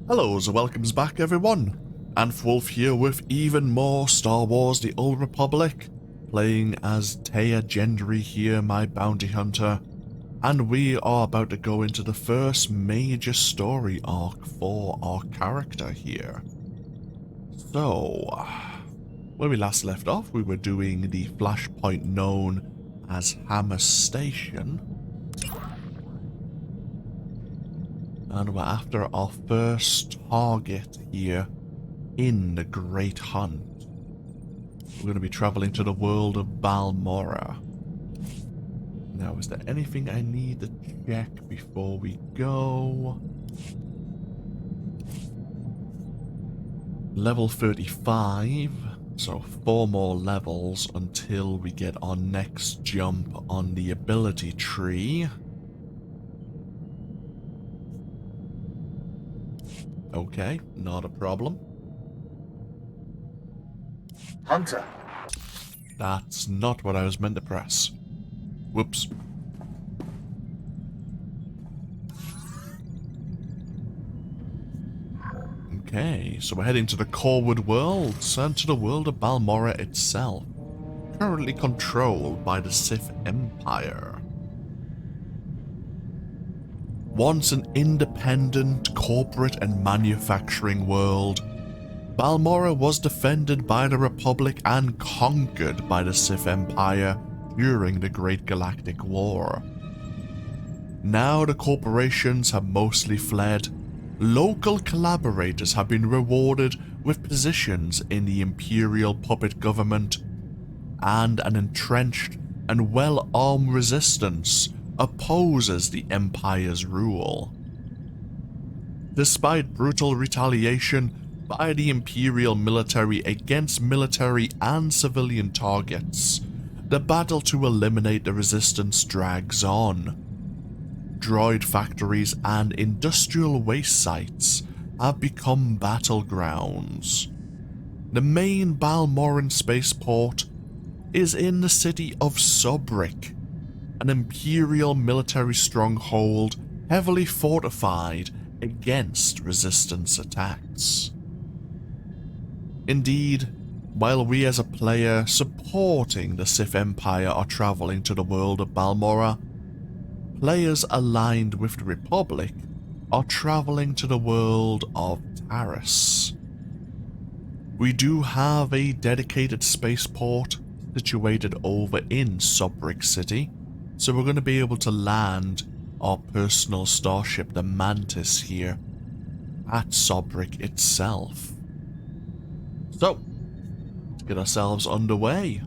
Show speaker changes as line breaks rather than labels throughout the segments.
Hellos and welcomes back everyone, Wolf here with even more Star Wars The Old Republic, playing as Theia Jendri here, my bounty hunter, and we are about to go into the first major story arc for our character here. So, where we last left off, we were doing the flashpoint known as Hammer Station. And we're after our first target here in the Great Hunt. We're going to be traveling to the world of Balmorra. Now, is there anything I need to check before we go? Level 35, so 4 more levels until we get our next jump on the ability tree. Okay, not a problem.
Hunter.
That's not what I was meant to press. Whoops. Okay, so we're heading to the Corwood worlds and to the world of Balmorra itself, currently controlled by the Sith Empire. Once an independent corporate and manufacturing world, Balmorra was defended by the Republic and conquered by the Sith Empire during the Great Galactic War. Now the corporations have mostly fled. Local collaborators have been rewarded with positions in the Imperial puppet government, and an entrenched and well-armed resistance opposes the Empire's rule. Despite brutal retaliation by the Imperial military against military and civilian targets, the battle to eliminate the resistance drags on. Droid factories and industrial waste sites have become battlegrounds. The main Balmorran spaceport is in the city of Sobrik, an Imperial military stronghold heavily fortified against resistance attacks. Indeed, while we as a player supporting the Sith Empire are traveling to the world of Balmorra, players aligned with the Republic are traveling to the world of Taris. We do have a dedicated spaceport situated over in Sobrik City, so we're going to be able to land our personal starship, the Mantis, here at Sobrik itself. So, let's get ourselves underway.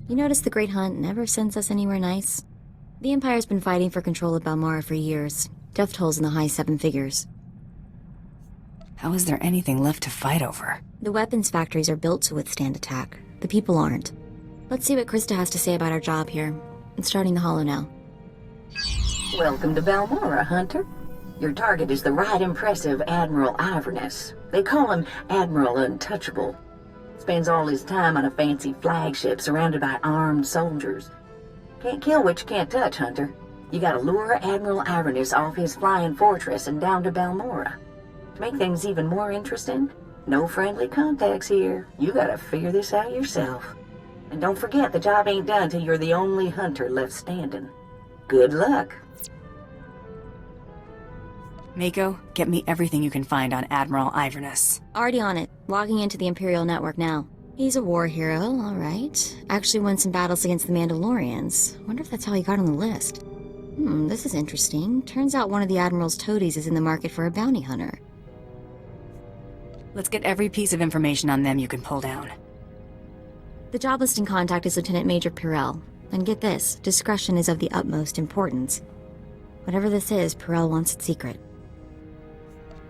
You notice the Great Hunt never sends us anywhere nice? The Empire's been fighting for control of Balmorra for years. Death tolls in the high 7 figures.
How is there anything left to fight over?
The weapons factories are built to withstand attack. The people aren't. Let's see what Crysta has to say about our job here. It's starting the holo now.
Welcome to Balmorra, Hunter. Your target is the right impressive Admiral Ivus. They call him Admiral Untouchable. Spends all his time on a fancy flagship surrounded by armed soldiers. Can't kill what you can't touch, Hunter. You gotta lure Admiral Ivus off his flying fortress and down to Balmorra. To make things even more interesting, no friendly contacts here. You gotta figure this out yourself. And don't forget, the job ain't done till you're the only hunter left standing. Good luck.
Mako, get me everything you can find on Admiral Ivus.
Already on it. Logging into the Imperial network now. He's a war hero, alright. Actually won some battles against the Mandalorians. Wonder if that's how he got on the list. This is interesting. Turns out one of the Admiral's toadies is in the market for a bounty hunter.
Let's get every piece of information on them you can pull down.
The job listing contact is Lieutenant Major Pirel. And get this, discretion is of the utmost importance. Whatever this is, Pirel wants it secret.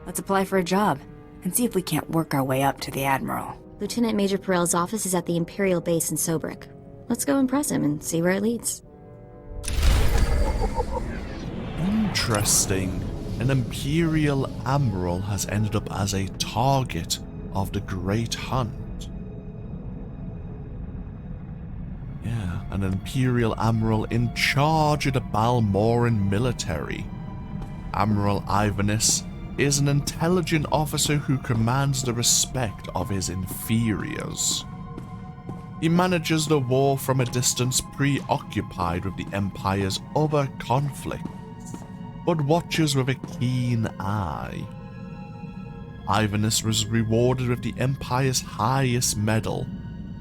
Let's apply for a job, and see if we can't work our way up to the Admiral.
Lieutenant Major Pirel's office is at the Imperial base in Sobrik. Let's go impress him and see where it leads.
Interesting. An Imperial Admiral has ended up as a target of the Great Hunt. Yeah, an Imperial Admiral in charge of the Balmorran military. Admiral Ivus is an intelligent officer who commands the respect of his inferiors. He manages the war from a distance, preoccupied with the Empire's other conflicts, but watches with a keen eye. Ivus was rewarded with the Empire's highest medal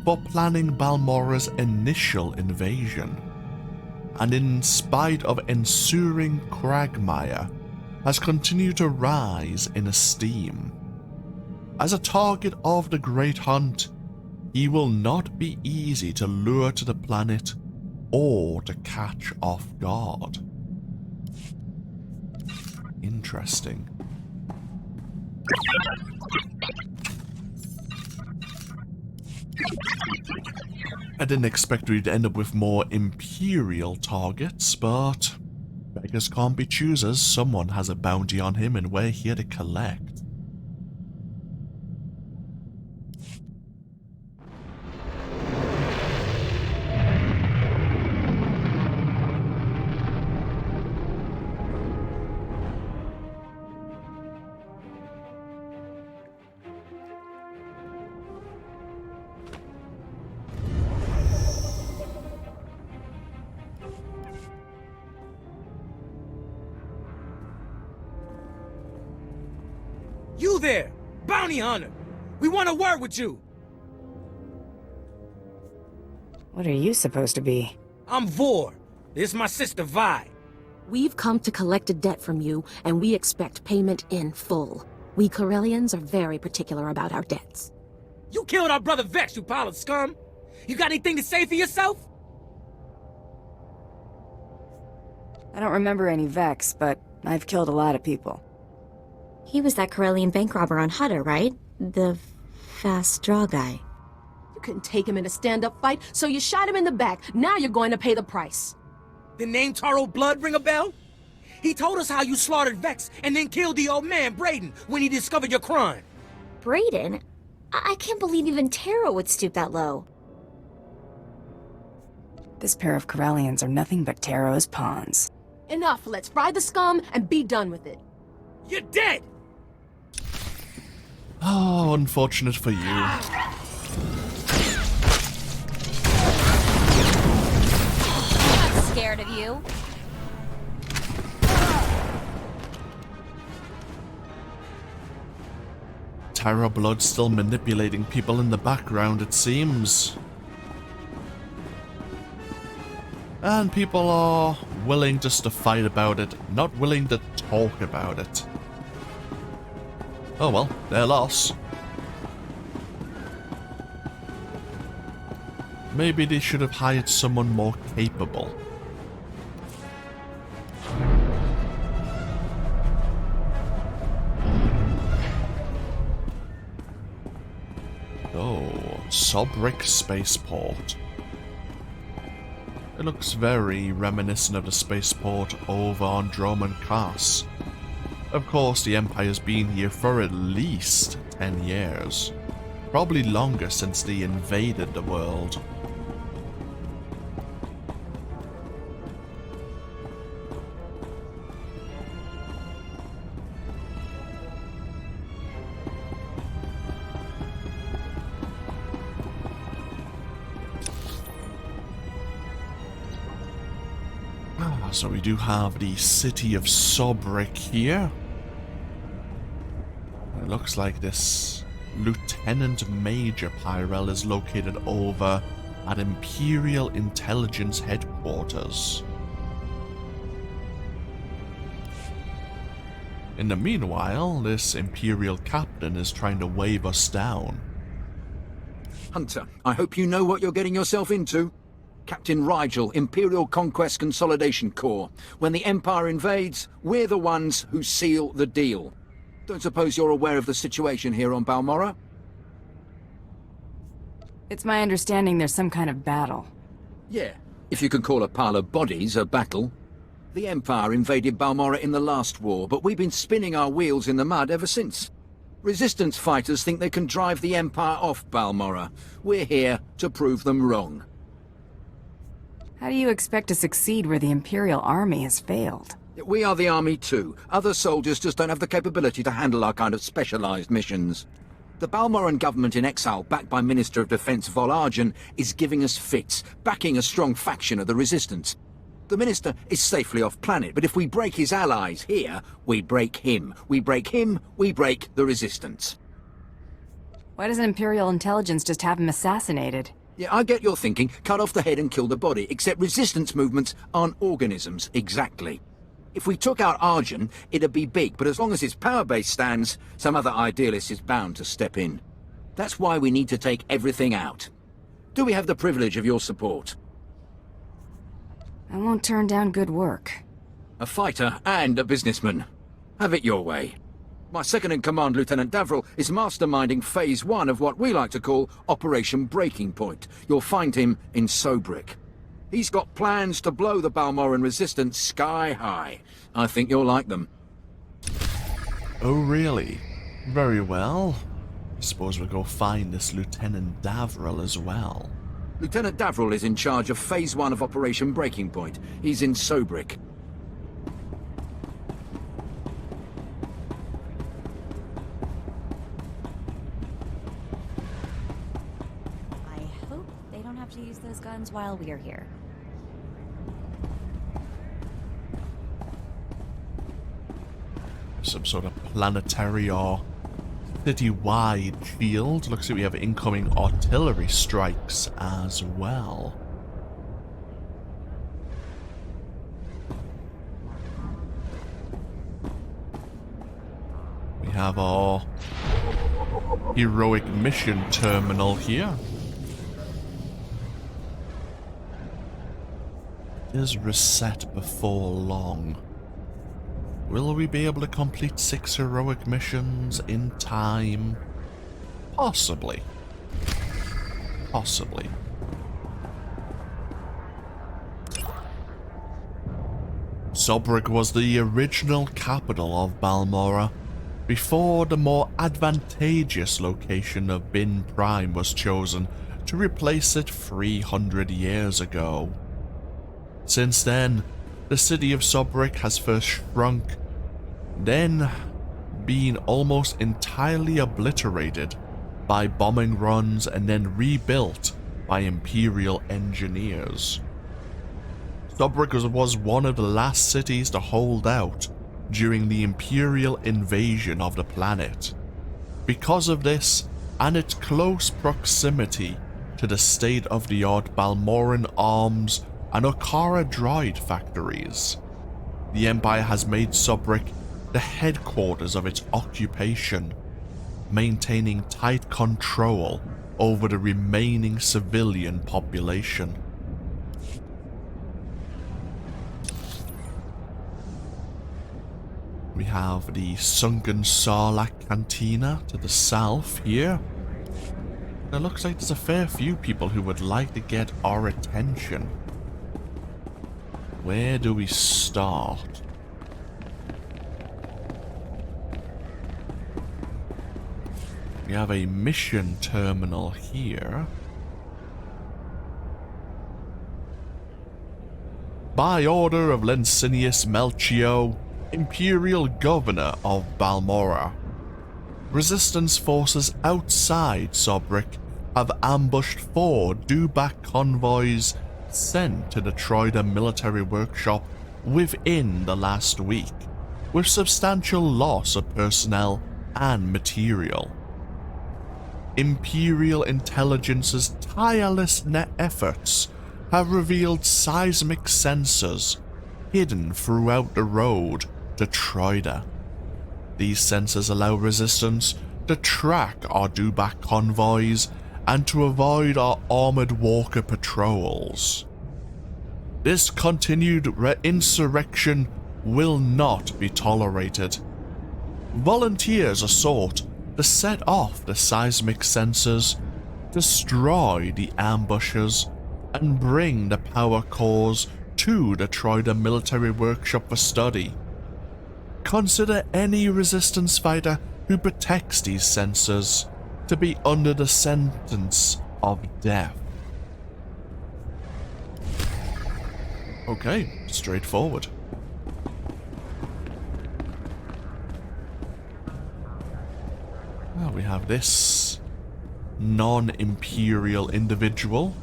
for planning Balmorra's initial invasion, and in spite of ensuing quagmire, has continued to rise in esteem. As a target of the Great Hunt, he will not be easy to lure to the planet or to catch off guard. Interesting. I didn't expect we'd end up with more Imperial targets, but beggars can't be choosers. Someone has a bounty on him and we're here to collect.
You there! Bounty hunter! We want to work with you!
What are you supposed to be?
I'm Vor. This is my sister Vi.
We've come to collect a debt from you, and we expect payment in full. We Corellians are very particular about our debts.
You killed our brother Vex, you pile of scum! You got anything to say for yourself?
I don't remember any Vex, but I've killed a lot of people.
He was that Corellian bank robber on Hutter, right? The fast draw guy.
You couldn't take him in a stand-up fight, so you shot him in the back. Now you're going to pay the price.
The name Taro Blood ring a bell? He told us how you slaughtered Vex and then killed the old man, Brayden, when he discovered your crime.
Brayden? I can't believe even Taro would stoop that low.
This pair of Corellians are nothing but Taro's pawns.
Enough, let's fry the scum and be done with it.
You're dead!
Oh, unfortunate for you.
Not scared of you.
Tara Blood's still manipulating people in the background, it seems. And people are willing just to fight about it, not willing to talk about it. Oh well, their loss. Maybe they should have hired someone more capable. Oh, Sobrik Spaceport. It looks very reminiscent of the spaceport over on Droman Kass. Of course, the Empire's been here for at least 10 years. Probably longer since they invaded the world. So we do have the city of Sobrik here. It looks like this Lieutenant Major Pyrel is located over at Imperial Intelligence Headquarters. In the meanwhile, this Imperial captain is trying to wave us down.
Hunter, I hope you know what you're getting yourself into. Captain Rigel, Imperial Conquest Consolidation Corps. When the Empire invades, we're the ones who seal the deal. Don't suppose you're aware of the situation here on Balmorra?
It's my understanding there's some kind of battle.
Yeah, if you can call a pile of bodies a battle. The Empire invaded Balmorra in the last war, but we've been spinning our wheels in the mud ever since. Resistance fighters think they can drive the Empire off Balmorra. We're here to prove them wrong.
How do you expect to succeed where the Imperial army has failed?
We are the army too. Other soldiers just don't have the capability to handle our kind of specialized missions. The Balmorran government in exile, backed by Minister of Defense Volargen, is giving us fits, backing a strong faction of the Resistance. The Minister is safely off planet, but if we break his allies here, we break him. We break him, we break the Resistance.
Why doesn't Imperial intelligence just have him assassinated?
Yeah, I get your thinking, cut off the head and kill the body, except Resistance movements aren't organisms, exactly. If we took out Arjun, it'd be big, but as long as his power base stands, some other idealist is bound to step in. That's why we need to take everything out. Do we have the privilege of your support?
I won't turn down good work.
A fighter and a businessman. Have it your way. My second-in-command, Lieutenant Davriel, is masterminding Phase 1 of what we like to call Operation Breaking Point. You'll find him in Sobrik. He's got plans to blow the Balmorran resistance sky high. I think you'll like them.
Oh, really? Very well. I suppose we'll go find this Lieutenant Davriel as well.
Lieutenant Davriel is in charge of Phase 1 of Operation Breaking Point. He's in Sobrik.
I hope they don't have to use those guns while we're here.
Some sort of planetary or city-wide field. Looks like we have incoming artillery strikes as well. We have our heroic mission terminal here. It is reset before long. Will we be able to complete 6 heroic missions in time? Possibly. Possibly. Sobrik was the original capital of Balmorra before the more advantageous location of Bin Prime was chosen to replace it 300 years ago. Since then, the city of Sobrik has first shrunk, then been almost entirely obliterated by bombing runs and then rebuilt by Imperial engineers. Sobrik was one of the last cities to hold out during the Imperial invasion of the planet. Because of this, and its close proximity to the state-of-the-art Balmorran arms and Okara droid factories, the Empire has made Sobrik the headquarters of its occupation, maintaining tight control over the remaining civilian population. We have the sunken Sarlacc Cantina to the south here. It looks like there's a fair few people who would like to get our attention. Where do we start? We have a mission terminal here. By order of Licinius Melchio, Imperial Governor of Balmorra, Resistance forces outside Sobrik have ambushed 4 dewback convoys sent to the Troida military workshop within the last week, with substantial loss of personnel and material. Imperial intelligence's tireless efforts have revealed seismic sensors hidden throughout the road to Troida. These sensors allow Resistance to track our dewback convoys and to avoid our armored walker patrols. This continued insurrection will not be tolerated. Volunteers are sought to set off the seismic sensors, destroy the ambushers, and bring the power cores to the Troida military workshop for study. Consider any resistance fighter who protects these sensors to be under the sentence of death. Okay, straightforward. Well, we have this non-Imperial individual.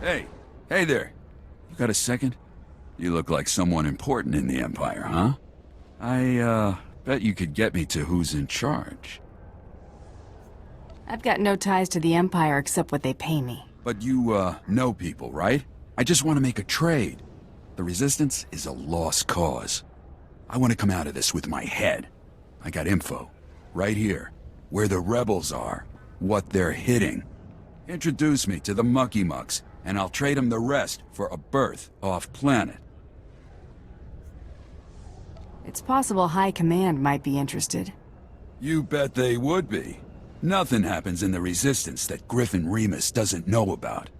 Hey there. You got a second? You look like someone important in the Empire, huh? I, bet you could get me to who's in charge.
I've got no ties to the Empire except what they pay me.
But you, know people, right? I just want to make a trade. The Resistance is a lost cause. I want to come out of this with my head. I got info. Right here. Where the rebels are. What they're hitting. Introduce me to the Mucky Mucks, and I'll trade them the rest for a berth off-planet.
It's possible High Command might be interested.
You bet they would be. Nothing happens in the Resistance that Griffin Remus doesn't know about.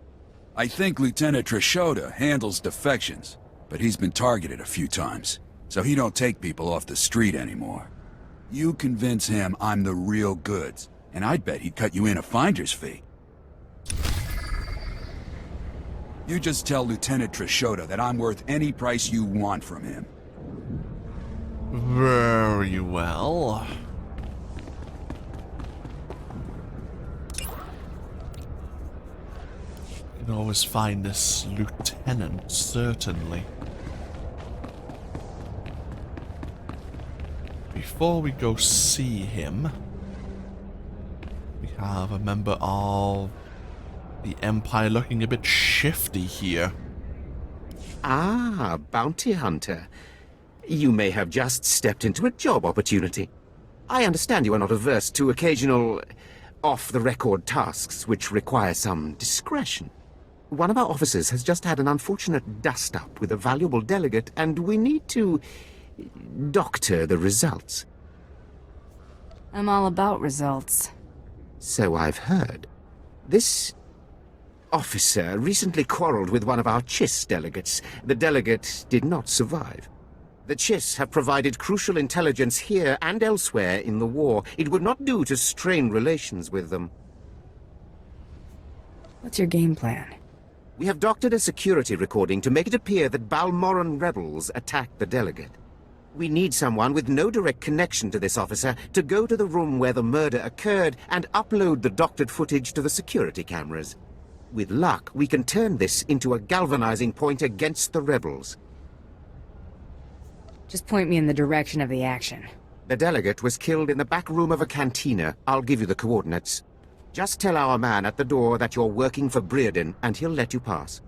I think Lieutenant Trishota handles defections, but he's been targeted a few times, so he don't take people off the street anymore. You convince him I'm the real goods, and I'd bet he'd cut you in a finder's fee. You just tell Lieutenant Trishota that I'm worth any price you want from him.
Very well. You can always find this lieutenant, certainly. Before we go see him, we have a member of the Empire looking a bit shifty here.
Ah, bounty hunter. You may have just stepped into a job opportunity. I understand you are not averse to occasional off-the-record tasks which require some discretion. One of our officers has just had an unfortunate dust-up with a valuable delegate, and we need to doctor the results.
I'm all about results.
So I've heard. This officer recently quarreled with one of our Chiss delegates. The delegate did not survive. The Chiss have provided crucial intelligence here and elsewhere in the war. It would not do to strain relations with them.
What's your game plan?
We have doctored a security recording to make it appear that Balmorran rebels attacked the delegate. We need someone with no direct connection to this officer to go to the room where the murder occurred and upload the doctored footage to the security cameras. With luck, we can turn this into a galvanizing point against the rebels.
Just point me in the direction of the action.
The delegate was killed in the back room of a cantina. I'll give you the coordinates. Just tell our man at the door that you're working for Breredan, and he'll let you pass.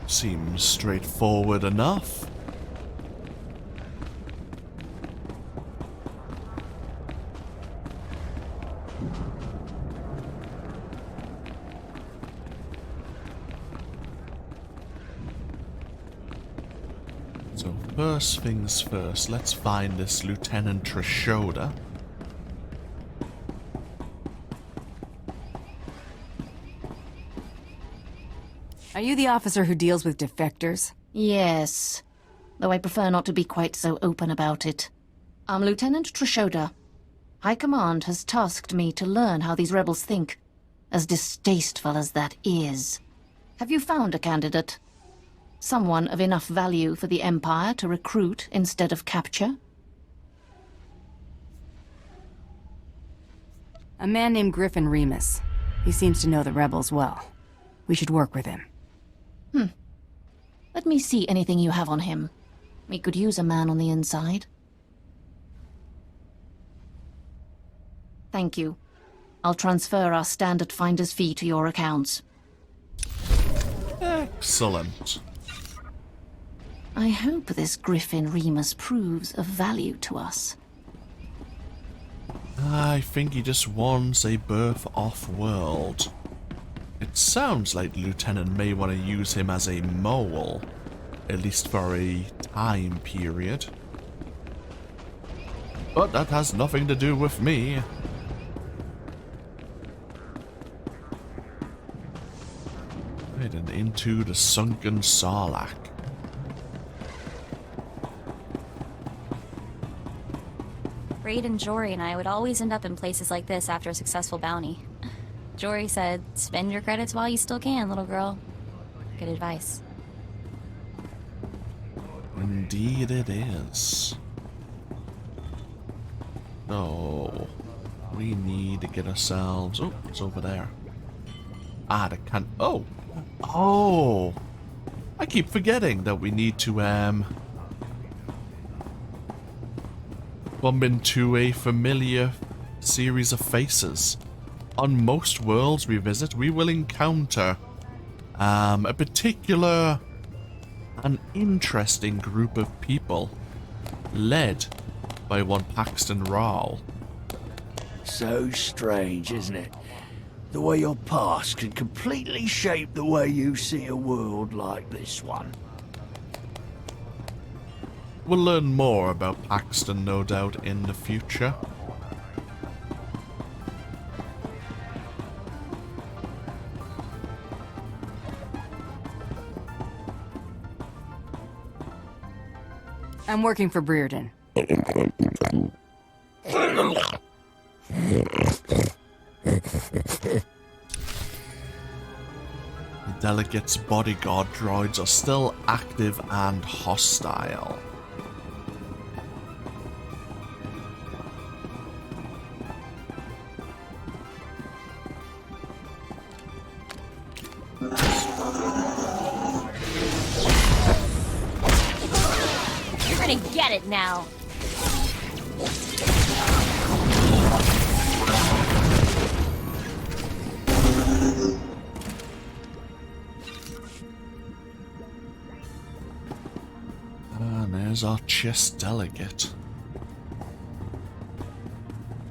Seems straightforward enough. So first things first, let's find this Lieutenant Trishota.
Are you the officer who deals with defectors?
Yes, though I prefer not to be quite so open about it. I'm Lieutenant Trishota. High Command has tasked me to learn how these rebels think, as distasteful as that is. Have you found a candidate? Someone of enough value for the Empire to recruit instead of capture?
A man named Griffin Remus. He seems to know the rebels well. We should work with him.
Let me see anything you have on him. We could use a man on the inside. Thank you. I'll transfer our standard finder's fee to your accounts.
Excellent.
I hope this Griffin Remus proves of value to us.
I think he just wants a berth off-world. It sounds like the Lieutenant may want to use him as a mole, at least for a time period. But that has nothing to do with me. Right, and into the sunken Sarlacc.
Braden, Jory, and I would always end up in places like this after a successful bounty. Jory said, spend your credits while you still can, little girl. Good advice.
Indeed it is. So, we need to get ourselves... Oh, it's over there. Ah, the can... Oh! Oh! I keep forgetting that we need to, bump into a familiar series of faces. On most worlds we visit, we will encounter a particular, an interesting group of people led by one Paxton Rao.
So strange, isn't it? The way your past can completely shape the way you see a world like this one.
We'll learn more about Paxton, no doubt, in the future.
I'm working for Brereton.
The delegate's bodyguard droids are still active and hostile.
You're gonna get it now.
And there's our chess delegate.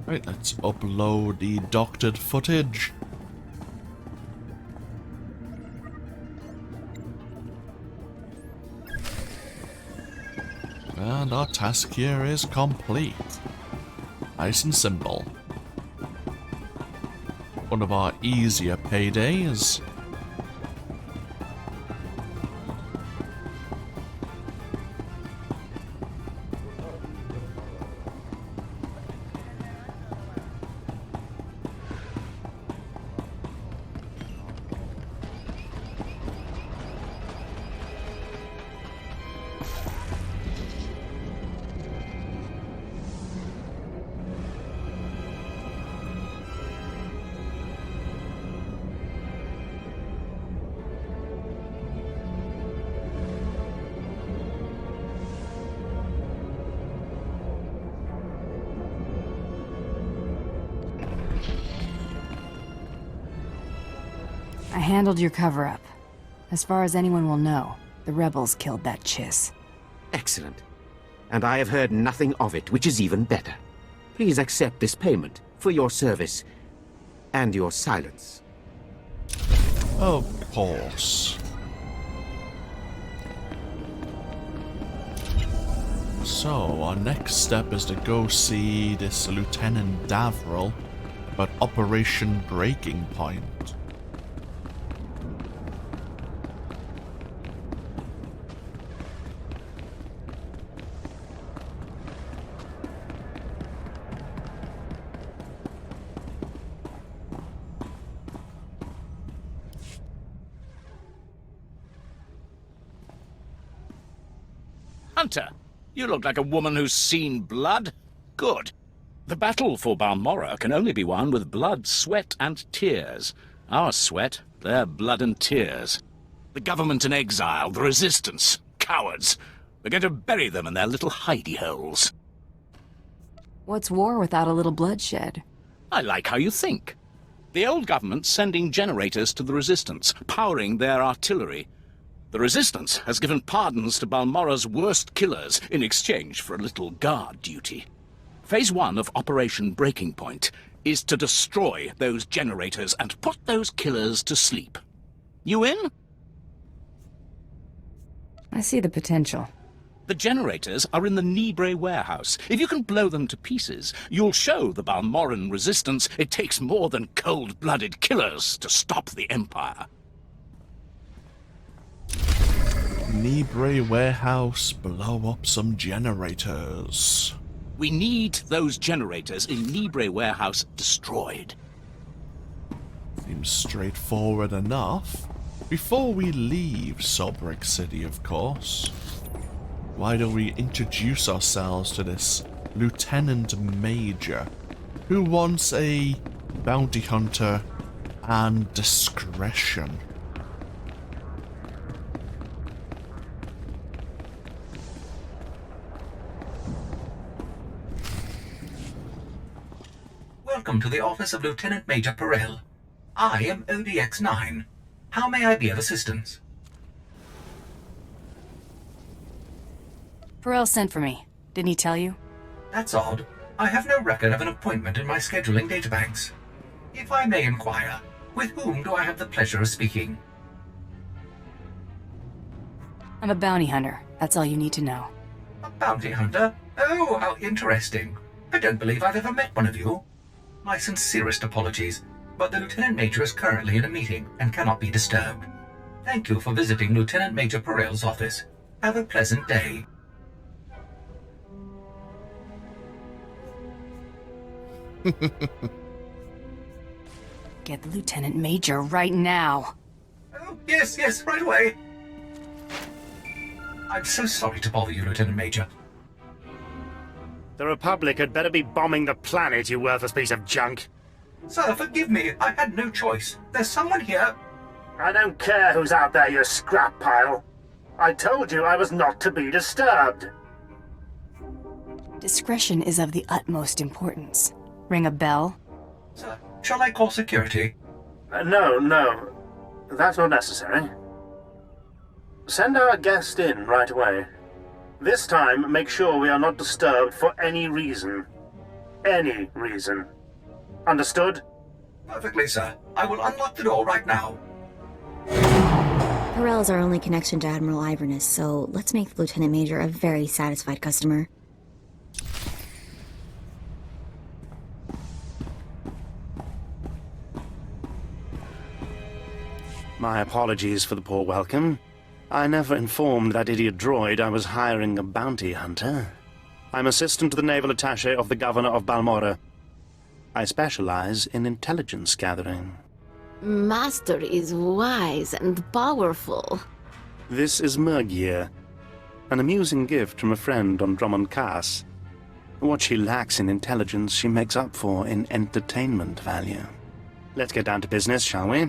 Right, let's upload the doctored footage. And our task here is complete. Nice and simple. One of our easier paydays.
I handled your cover-up. As far as anyone will know, the rebels killed that Chiss.
Excellent. And I have heard nothing of it, which is even better. Please accept this payment for your service and your silence.
Of course. So, our next step is to go see this Lieutenant Davriel about Operation Breaking Point.
Hunter, you look like a woman who's seen blood. Good. The battle for Balmorra can only be won with blood, sweat, and tears. Our sweat, their blood and tears. The government in exile, the resistance, cowards. We're going to bury them in their little hidey holes.
What's war without a little bloodshed?
I like how you think. The old government's sending generators to the resistance, powering their artillery. The Resistance has given pardons to Balmorra's worst killers in exchange for a little guard duty. Phase 1 of Operation Breaking Point is to destroy those generators and put those killers to sleep. You in?
I see the potential.
The generators are in the Nibre warehouse. If you can blow them to pieces, you'll show the Balmorran resistance it takes more than cold-blooded killers to stop the Empire.
Libre warehouse, blow up some generators.
We need those generators in Libre warehouse destroyed.
Seems straightforward enough. Before we leave Sobrik City, of course, why don't we introduce ourselves to this Lieutenant Major who wants a bounty hunter and discretion.
Welcome to the office of Lieutenant Major Perel. I am ODX-9. How may I be of assistance?
Perel sent for me. Didn't he tell you?
That's odd. I have no record of an appointment in my scheduling databanks. If I may inquire, with whom do I have the pleasure of speaking?
I'm a bounty hunter. That's all you need to know.
A bounty hunter? Oh, how interesting. I don't believe I've ever met one of you. My sincerest apologies, but the Lieutenant Major is currently in a meeting and cannot be disturbed. Thank you for visiting Lieutenant Major Perel's office. Have a pleasant day.
Get the Lieutenant Major right now.
Oh, yes, right away. I'm so sorry to bother you, Lieutenant Major.
The Republic had better be bombing the planet, you worthless piece of junk.
Sir, forgive me. I had no choice. There's someone here.
I don't care who's out there, you scrap pile. I told you I was not to be disturbed.
Discretion is of the utmost importance. Ring a bell?
Sir, shall I call security?
No. That's not necessary. Send our guest in right away. This time, make sure we are not disturbed for any reason. Any reason. Understood?
Perfectly, sir. I will unlock the door right now.
Perel is our only connection to Admiral Ivus, so let's make the Lieutenant Major a very satisfied customer.
My apologies for the poor welcome. I never informed that idiot droid I was hiring a bounty hunter. I'm assistant to the naval attaché of the governor of Balmorra. I specialize in intelligence gathering.
Master is wise and powerful.
This is Mergier, an amusing gift from a friend on Drummond Cass. What she lacks in intelligence, she makes up for in entertainment value. Let's get down to business, shall we?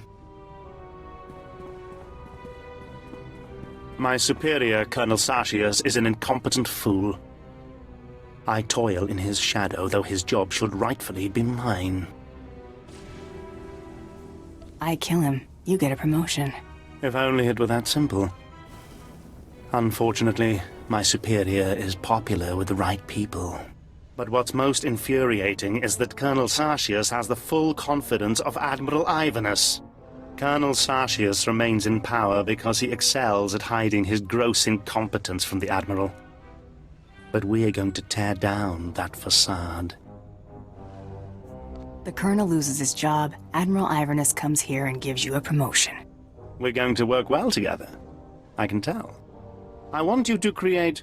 My superior, Colonel Sartius, is an incompetent fool. I toil in his shadow, though his job should rightfully be mine.
I kill him, you get a promotion.
If only it were that simple. Unfortunately, my superior is popular with the right people. But what's most infuriating is that Colonel Sartius has the full confidence of Admiral Ivus. Colonel Sartius remains in power because he excels at hiding his gross incompetence from the Admiral. But we are going to tear down that facade.
The Colonel loses his job, Admiral Ivus comes here and gives you a promotion.
We're going to work well together. I can tell. I want you to create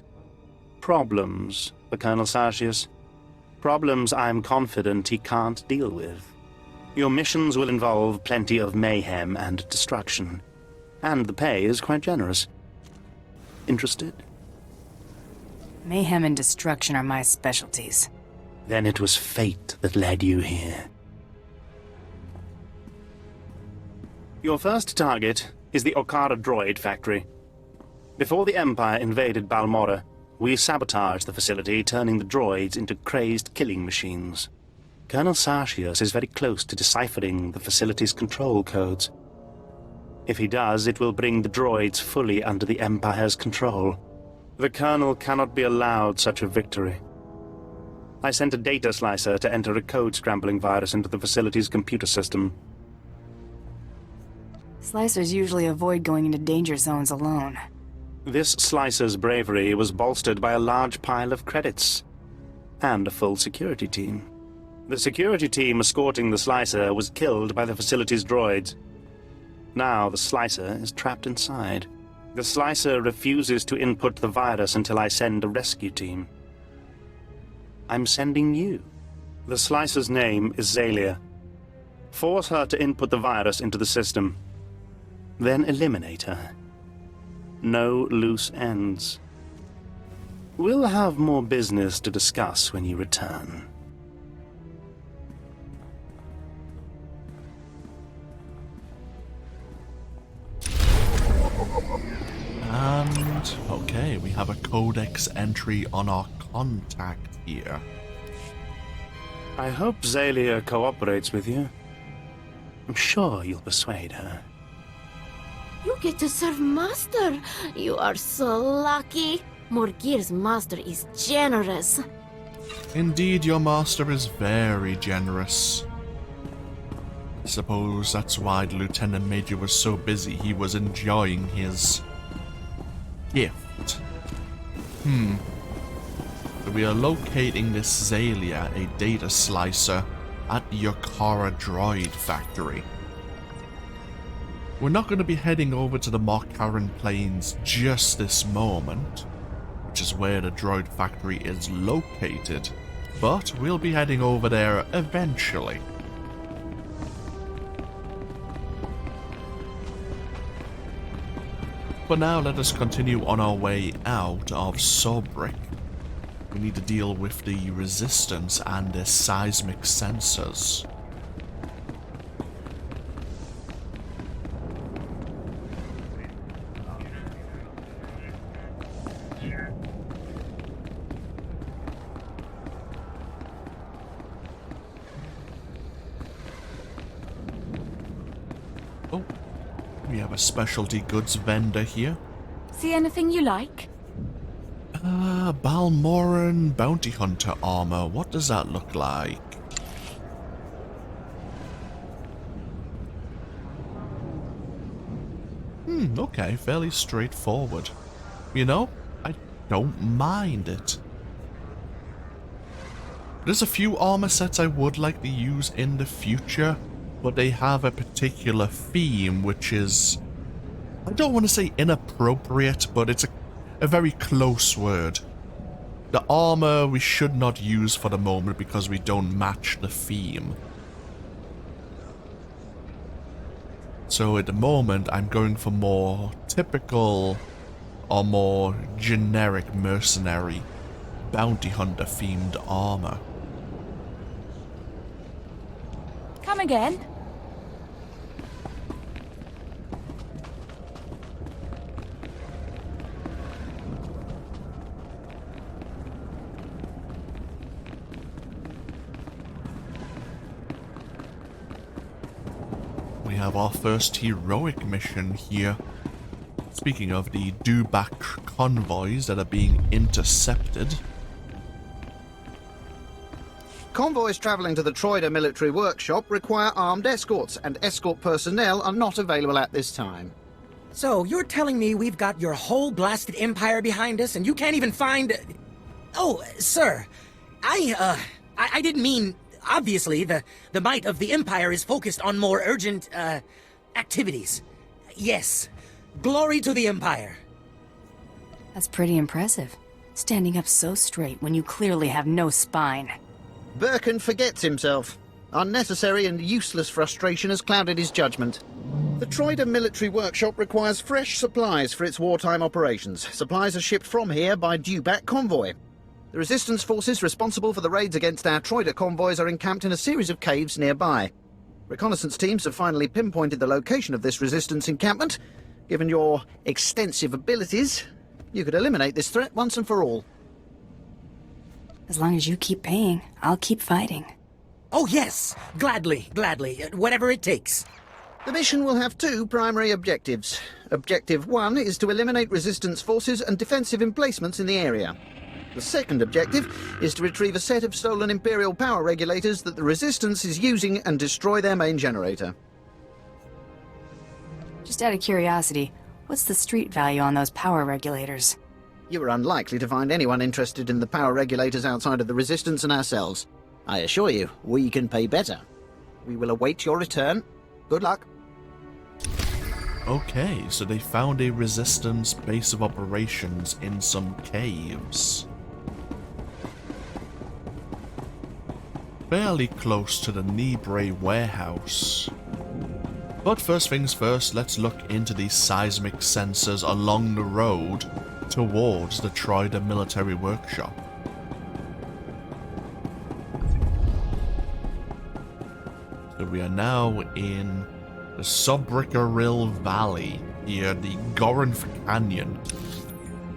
problems for Colonel Sartius. Problems I'm confident he can't deal with. Your missions will involve plenty of mayhem and destruction. And the pay is quite generous. Interested?
Mayhem and destruction are my specialties.
Then it was fate that led you here. Your first target is the Okara droid factory. Before the Empire invaded Balmorra, we sabotaged the facility, turning the droids into crazed killing machines. Colonel Sartius is very close to deciphering the facility's control codes. If he does, it will bring the droids fully under the Empire's control. The Colonel cannot be allowed such a victory. I sent a data slicer to enter a code-scrambling virus into the facility's computer system.
Slicers usually avoid going into danger zones alone.
This slicer's bravery was bolstered by a large pile of credits. And a full security team. The security team escorting the slicer was killed by the facility's droids. Now the slicer is trapped inside. The Slicer refuses to input the virus until I send a rescue team. I'm sending you. The Slicer's name is Zalia. Force her to input the virus into the system. Then eliminate her. No loose ends. We'll have more business to discuss when you return.
And, okay, we have a codex entry on our contact here.
I hope Zalia cooperates with you. I'm sure you'll persuade her.
You get to serve Master. You are so lucky. Morgir's master is generous.
Indeed, your master is very generous. I suppose that's why the Lieutenant Major was so busy. He was enjoying his gift. So we are locating this Zalia, a data slicer, at the Yakara droid factory. We're not going to be heading over to the Markaran Plains just this moment, which is where the droid factory is located, but we'll be heading over there eventually. For now, let us continue on our way out of Sobrik. We need to deal with the resistance and their seismic sensors. Oh, we have a specialty goods vendor here.
See anything you like?
Balmorran bounty hunter armor. What does that look like? Okay, fairly straightforward. You know, I don't mind it. There's a few armor sets I would like to use in the future, but they have a particular theme which is, I don't want to say inappropriate, but it's a very close word. The armor we should not use for the moment because we don't match the theme. So at the moment I'm going for more typical or more generic mercenary bounty hunter themed armor.
Come again?
We have our first heroic mission here. Speaking of the dewback convoys that are being intercepted.
Convoys travelling to the Troida military workshop require armed escorts, and escort personnel are not available at this time.
So, you're telling me we've got your whole blasted empire behind us, and you can't even find... Oh, sir, I didn't mean... Obviously, the might of the Empire is focused on more urgent, activities. Yes, glory to the Empire.
That's pretty impressive. Standing up so straight when you clearly have no spine.
Birkin forgets himself. Unnecessary and useless frustration has clouded his judgment. The Troida military workshop requires fresh supplies for its wartime operations. Supplies are shipped from here by dewback convoy. The resistance forces responsible for the raids against our Troida convoys are encamped in a series of caves nearby. Reconnaissance teams have finally pinpointed the location of this resistance encampment. Given your extensive abilities, you could eliminate this threat once and for all.
As long as you keep paying, I'll keep fighting.
Oh yes, gladly, whatever it takes.
The mission will have two primary objectives. Objective 1 is to eliminate resistance forces and defensive emplacements in the area. The second objective is to retrieve a set of stolen Imperial power regulators that the Resistance is using and destroy their main generator.
Just out of curiosity, what's the street value on those power regulators?
You are unlikely to find anyone interested in the power regulators outside of the Resistance and ourselves. I assure you, we can pay better. We will await your return. Good luck.
Okay, so they found a resistance base of operations in some caves. Fairly close to the Nibre warehouse. But first things first, let's look into these seismic sensors along the road towards the Troida military workshop. So we are now in the Sobrik Valley, here, the Gorinth Canyon.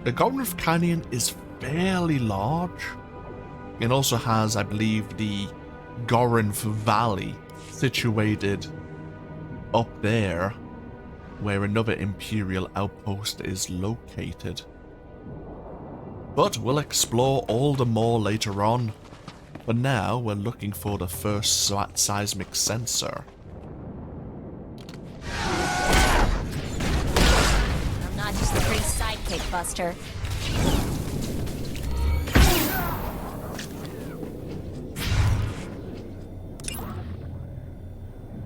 The Gorinth Canyon is fairly large. It also has, I believe, the Gorinth Valley situated up there, where another Imperial outpost is located. But we'll explore all the more later on. For now, we're looking for the first seismic sensor.
I'm not just a pretty sidekick, Buster.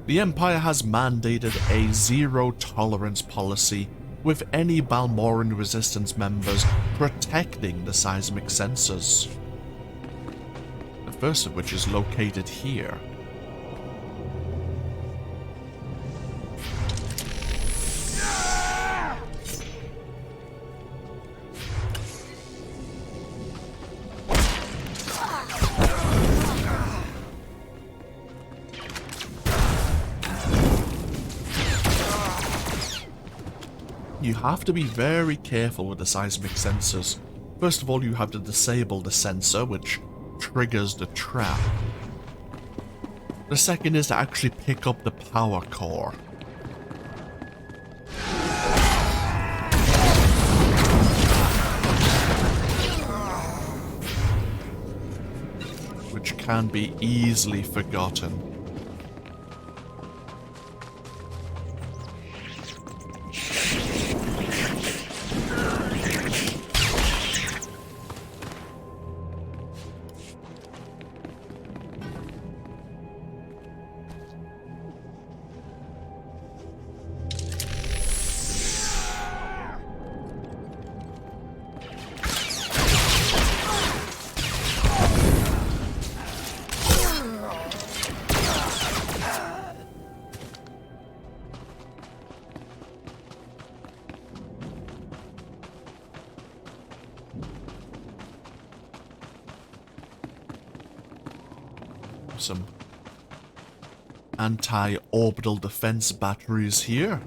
The Empire has mandated a zero-tolerance policy with any Balmorran resistance members protecting the seismic sensors. The first of which is located here. You have to be very careful with the seismic sensors. First of all, you have to disable the sensor, which triggers the trap. The second is to actually pick up the power core. Which can be easily forgotten. Some anti-orbital defense batteries here.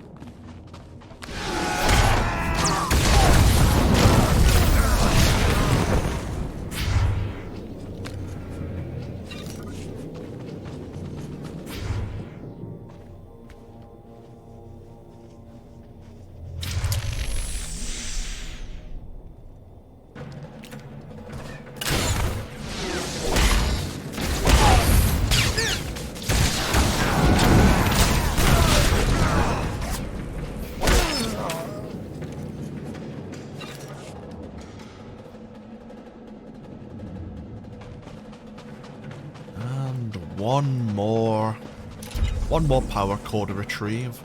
One more power core to retrieve.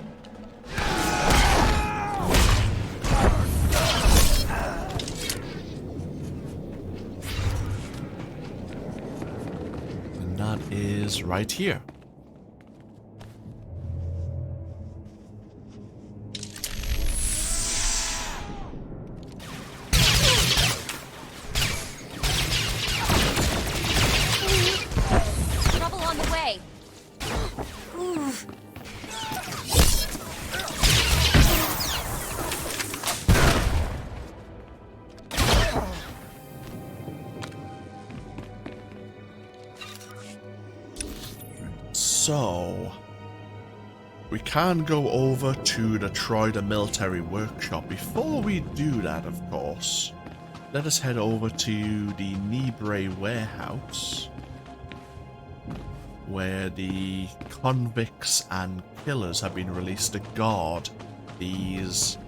And that is right here. So, we can go over to the Troida military workshop. Before we do that, of course, let us head over to the Nibre warehouse, where the convicts and killers have been released to guard these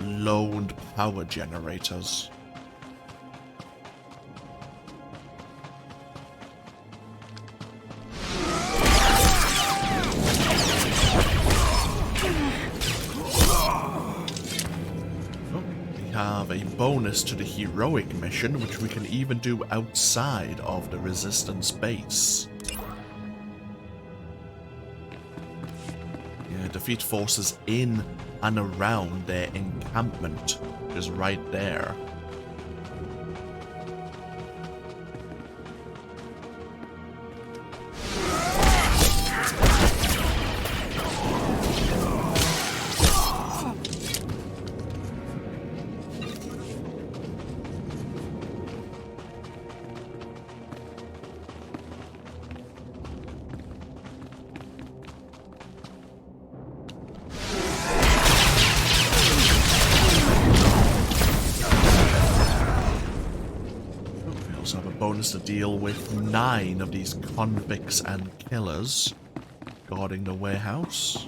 loaned power generators. have a bonus to the heroic mission, which we can even do outside of the Resistance base. Yeah, defeat forces in and around their encampment, which is right there. To deal with 9 of these convicts and killers guarding the warehouse.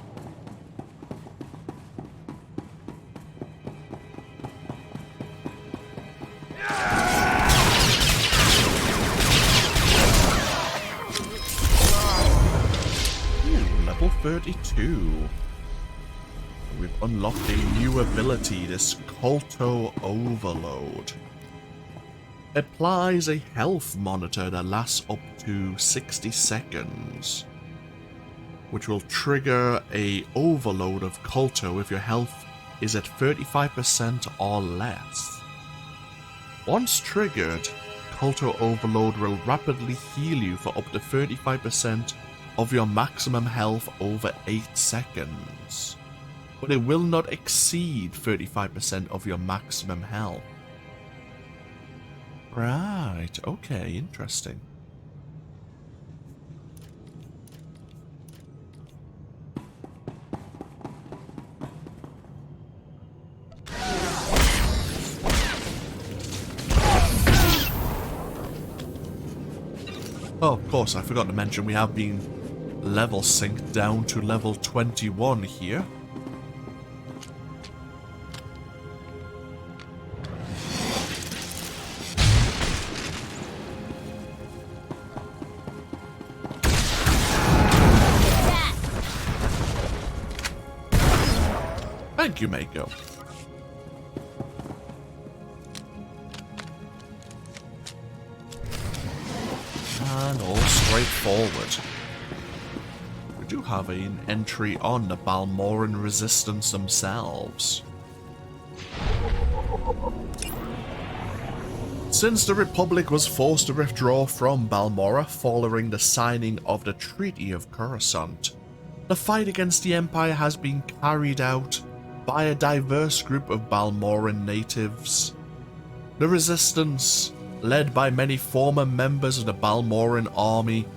Ooh, level 32. We've unlocked a new ability, this Culto Overload. Applies a health monitor that lasts up to 60 seconds, which will trigger a overload of Culto if your health is at 35% or less. Once triggered, Culto Overload will rapidly heal you for up to 35% of your maximum health over 8 seconds, but it will not exceed 35% of your maximum health. Right, okay, interesting. Oh, of course, I forgot to mention we have been level synced down to level 21 here. Thank you, Mako. And all straightforward. We do have an entry on the Balmorran Resistance themselves. Since the Republic was forced to withdraw from Balmorra following the signing of the Treaty of Coruscant, the fight against the Empire has been carried out by a diverse group of Balmorran natives. The Resistance, led by many former members of the Balmorran army,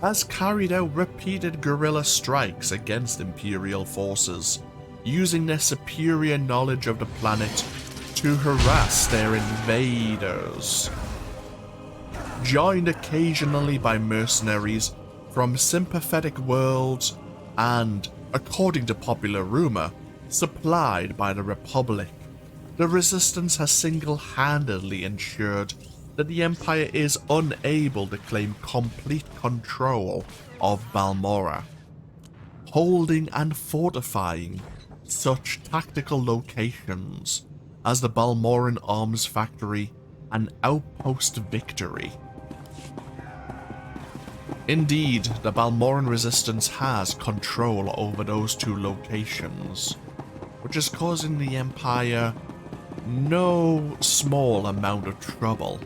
has carried out repeated guerrilla strikes against Imperial forces, using their superior knowledge of the planet to harass their invaders. Joined occasionally by mercenaries from sympathetic worlds and, according to popular rumor, supplied by the Republic, the Resistance has single-handedly ensured that the Empire is unable to claim complete control of Balmorra, holding and fortifying such tactical locations as the Balmorran Arms Factory and Outpost Victory. Indeed, the Balmorran Resistance has control over those 2 locations, which is causing the Empire no small amount of trouble.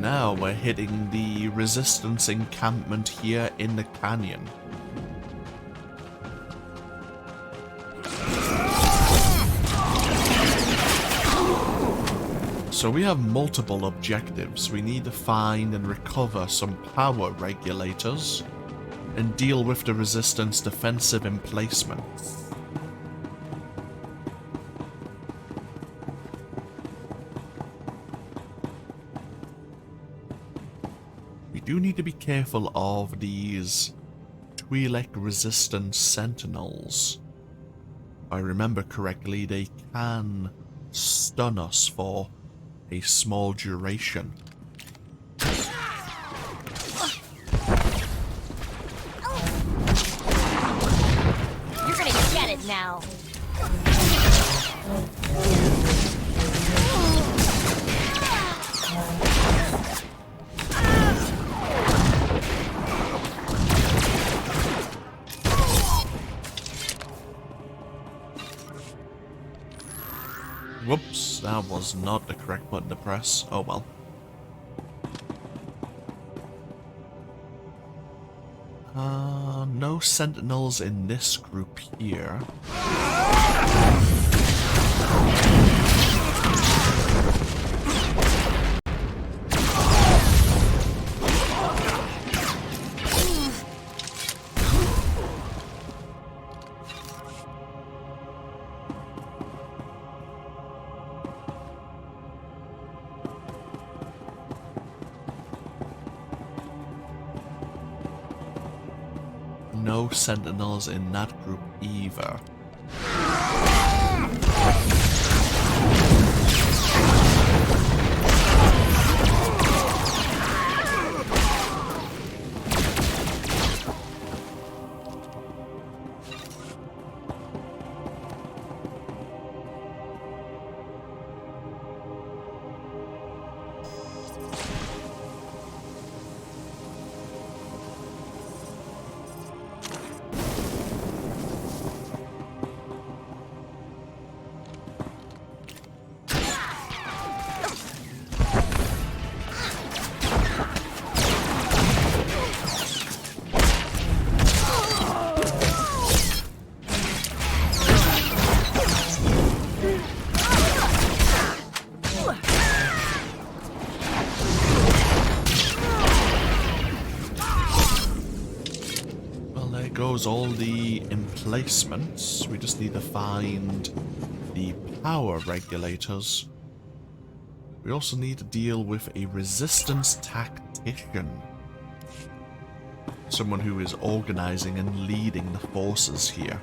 Now we're hitting the Resistance encampment here in the canyon. So we have multiple objectives. We need to find and recover some power regulators and deal with the Resistance defensive emplacements. do need to be careful of these Twi'lek resistant sentinels. If I remember correctly, they can stun us for a small duration.
You're gonna get it now.
Whoops, that was not the correct button to press. Oh well. No sentinels in this group here. No sentinels in that group either. All the emplacements. We just need to find the power regulators. We also need to deal with a resistance tactician. Someone who is organizing and leading the forces here.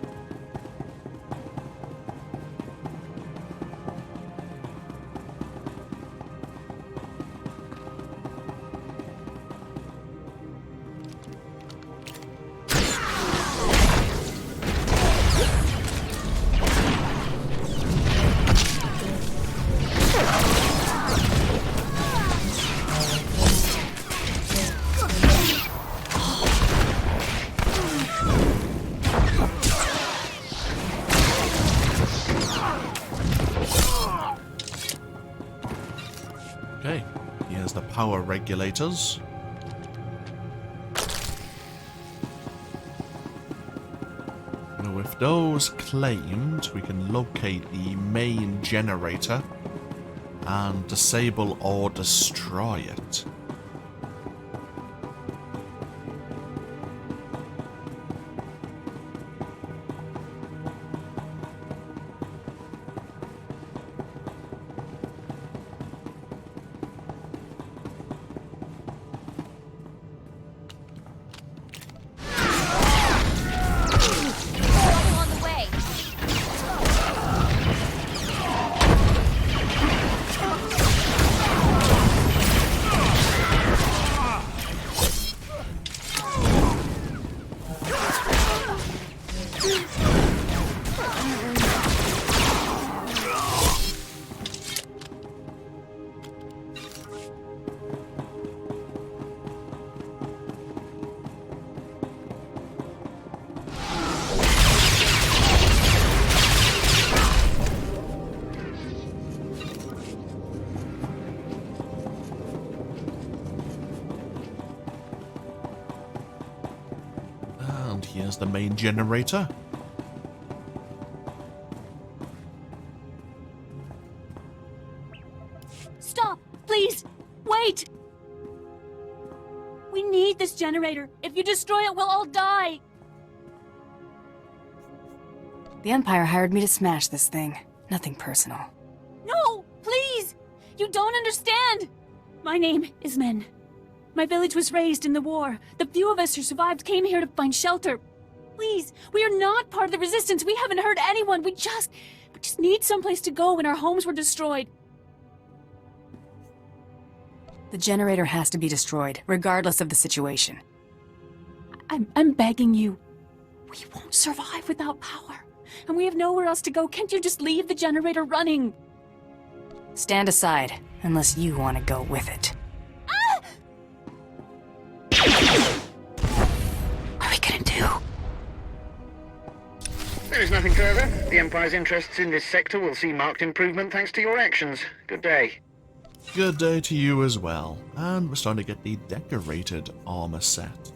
Power regulators. Now with those claimed, we can locate the main generator and disable or destroy it. Here's the main generator.
Stop! Please! Wait! We need this generator. If you destroy it, we'll all die!
The Empire hired me to smash this thing. Nothing personal.
No! Please! You don't understand! My name is Men. My village was raised in the war. The few of us who survived came here to find shelter. Please, we are not part of the resistance. We haven't hurt anyone. We just need someplace to go when our homes were destroyed.
The generator has to be destroyed, regardless of the situation.
I'm begging you. We won't survive without power. And we have nowhere else to go. Can't you just leave the generator running?
Stand aside, unless you want to go with it.
What are we gonna do?
There is nothing further. The Empire's interests in this sector will see marked improvement thanks to your actions. Good day.
Good day to you as well. And we're starting to get the decorated armor set.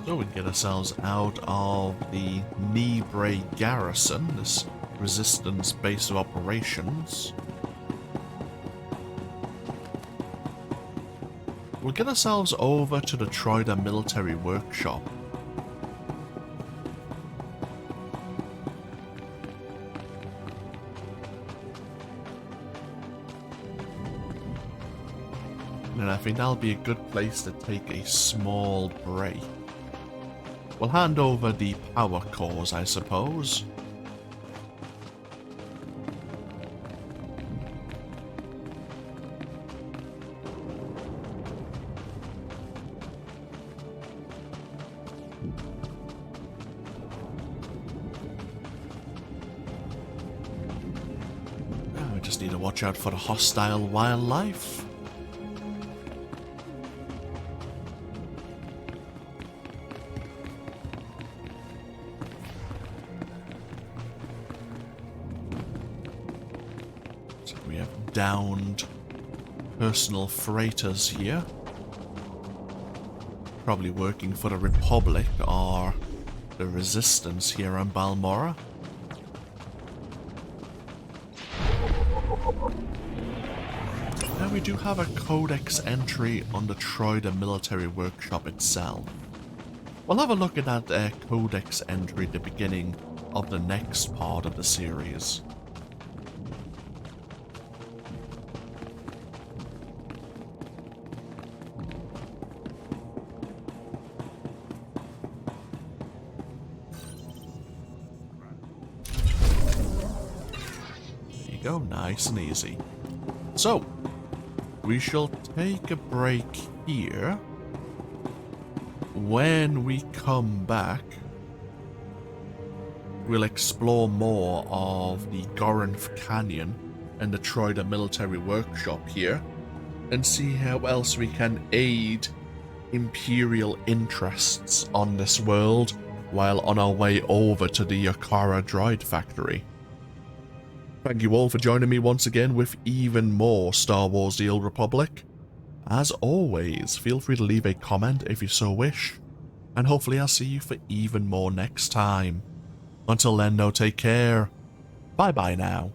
So we can get ourselves out of the Nibre garrison, this resistance base of operations. We'll get ourselves over to the Troida military workshop. And I think that'll be a good place to take a small break. We'll hand over the power cores, I suppose. Now we just need to watch out for the hostile wildlife. Downed personal freighters here. Probably working for the Republic or the Resistance here on Balmorra. Now we do have a codex entry on the Troida military workshop itself. We'll have a look at that codex entry at the beginning of the next part of the series. Go nice and easy. So, we shall take a break here. When we come back, we'll explore more of the Gorinth Canyon and the Troida military workshop here and see how else we can aid Imperial interests on this world while on our way over to the Yakara droid factory. Thank you all for joining me once again with even more Star Wars The Old Republic. As always, feel free to leave a comment if you so wish, and hopefully I'll see you for even more next time. Until then, though, take care. Bye bye now.